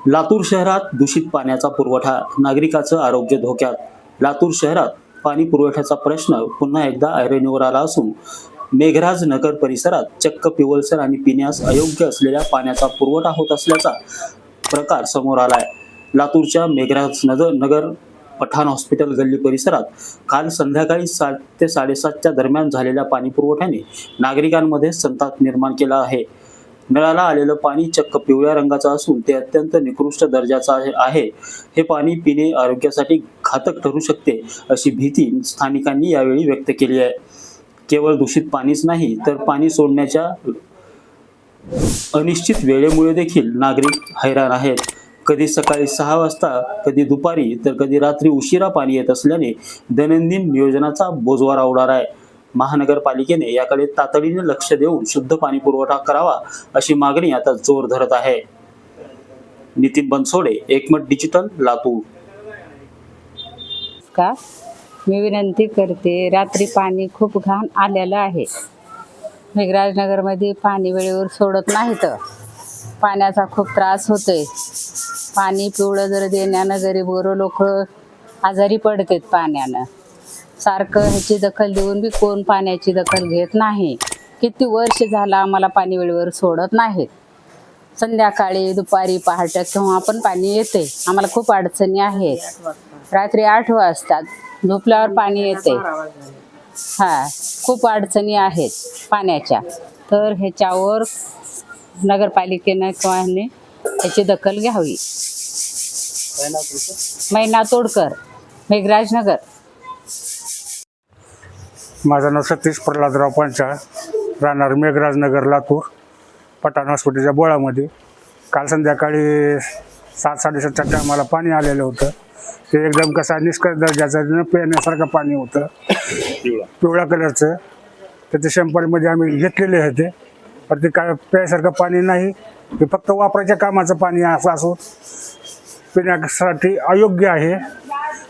लातूर शहरात दूषित पाण्याचा पुरवठा, नागरिकांचं आरोग्य धोक्यात. लातूर शहरात पाणी पुरवठ्याचा प्रश्न पुन्हा एकदा ऐरणीवर आला असून मेघराज नगर परिसरात चक्क पिवळसर आणि पिण्यास अयोग्य असलेल्या पाण्याचा पुरवठा होत असल्याचा प्रकार समोर आलाय. लातूरच्या मेघराज नगर पठाण हॉस्पिटल गल्ली परिसरात काल संध्याकाळी 7 ते 7:30च्या दरम्यान झालेल्या पाणी पुरवठ्याने नागरिकांमध्ये संताप निर्माण केला आहे. नळाला आलेलं पाणी चक्क पिवळ्या रंगाचं असून ते अत्यंत निकृष्ट दर्जाचं आहे. हे पाणी पिणे आरोग्यासाठी घातक ठरू शकते अशी भीती स्थानिकांनी यावेळी व्यक्त केली आहे. केवळ दूषित पाणीच नाही तर पाणी सोडण्याच्या अनिश्चित वेळेमुळे देखील नागरिक हैराण आहेत. कधी सकाळी 6 वाजता, कधी दुपारी तर कधी रात्री उशिरा पाणी येत असल्याने दैनंदिन नियोजनाचा बोजवारा उडाला आहे. महानगरपालिकेने याकडे तातडीने लक्ष देऊन शुद्ध पाणी पुरवठा करावा अशी मागणी आता जोर धरत आहे. नितीन बनसोडे, एकमत डिजिटल, लातूर. का मी विनंती करते, रात्री पाणी खूप घाण आलेलं आहे. मेघराजनगरमध्ये पाणी वेळेवर सोडत नाहीत. पाण्याचा खूप त्रास होतोय. पाणी पिवळं जर देण्यानं गरीब लोक आजारी पडतात पाण्यानं. सारखं ह्याची दखल देऊन बी कोण पाण्याची दखल घेत नाही. किती वर्ष झालं आम्हाला पाणी वेळेवर सोडत नाहीत. संध्याकाळी, दुपारी, पहाटे केव्हा पण पाणी येते. आम्हाला खूप अडचणी आहेत. रात्री 8 वाजता झोपल्यावर पाणी येते. खूप अडचणी आहेत पाण्याच्या. तर ह्याच्यावर नगरपालिकेनं किंवा ह्याची दखल घ्यावी. मैना तोडकर, मेघराजनगर. माझं नाव सतीश प्रल्हादराव पंचाळ, राहणार मेघराजनगर, लातूर. पठाण हॉस्पिटलच्या बोळामध्ये काल संध्याकाळी 7-7:30च्या टायमाला पाणी आलेलं होतं. ते एकदम कसा निष्कर्ष दर्जाचं, न पिण्यासारखं पाणी होतं, पिवळ्या कलरचं. त्याचे सॅम्पलमध्ये आम्ही घेतलेले होते. पण ते काय प्यायसारखं पाणी नाही, ते फक्त वापरायच्या कामाचं पाणी असं असून पिण्यासाठी अयोग्य आहे.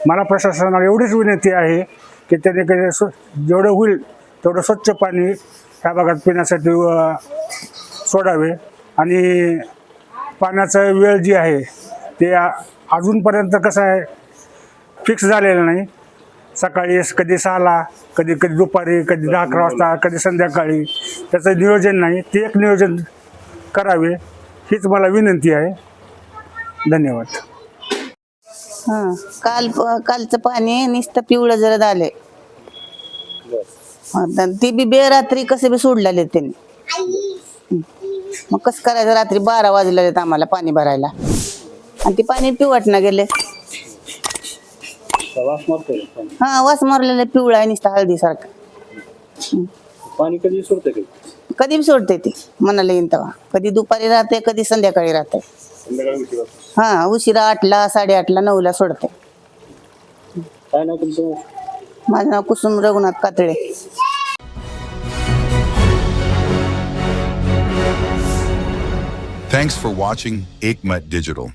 मला प्रशासनाला एवढीच विनंती आहे की त्याने जेवढं होईल तेवढं स्वच्छ पाणी ह्या भागात पिण्यासाठी सोडावे. आणि पाण्याचा वेळ जी आहे ते अजूनपर्यंत कसं आहे फिक्स झालेलं नाही. सकाळी कधी 6ला, कधी दुपारी, कधी 10-11 वाजता, कधी संध्याकाळी. त्याचं नियोजन नाही. ते एक नियोजन करावे हीच मला विनंती आहे. धन्यवाद. कालचं पाणी नुसतं पिवळं जरा झालंय. ती बी बेरात्री कसं बी सोडलेले त्यांनी. मग कसं करायचं, रात्री 12 वाजलेले आम्हाला पाणी भरायला आणि ती पाणी पिवटणं गेले. वास मारलेलं पिवळा आहे नुसतं हळदी सारखं. पाणी कधी सोडते? कधी बी सोडते ती मनाला येईन तेव्हा. कधी दुपारी राहते, कधी संध्याकाळी राहते. उशिरा 8ला, 8:30ला, 9ला सोडते. काय नाव तुमचं? माझं नाव Kusum Raghunath कातळे. Thanks for watching Ekmat Digital.